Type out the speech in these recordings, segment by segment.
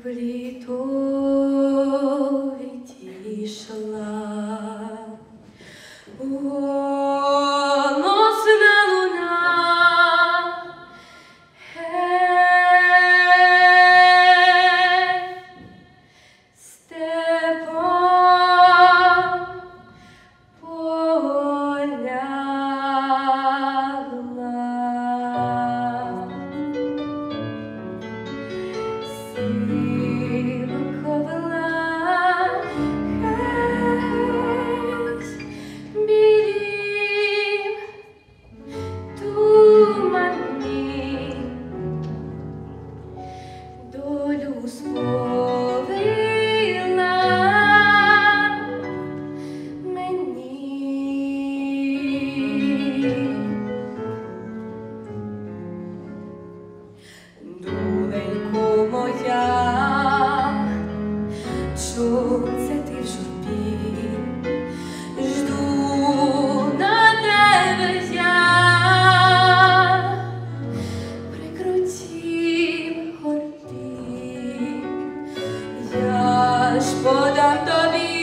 плітой дійшла. Голосна луна, гей, степом полягла. Сива ковила геть білім тумані, долю сповила мені. Доленько моя, чом це ти в журбі? Жду на тебе я, прикрутім горбі, я ж подам тобі.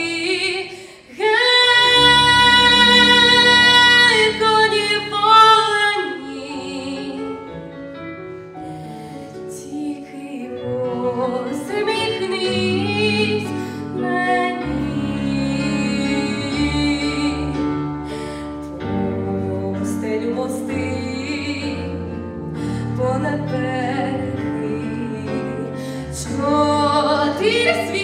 Гей, коні полоні, тільки посміхнись мені. Постелю мости понад береги, чотири світи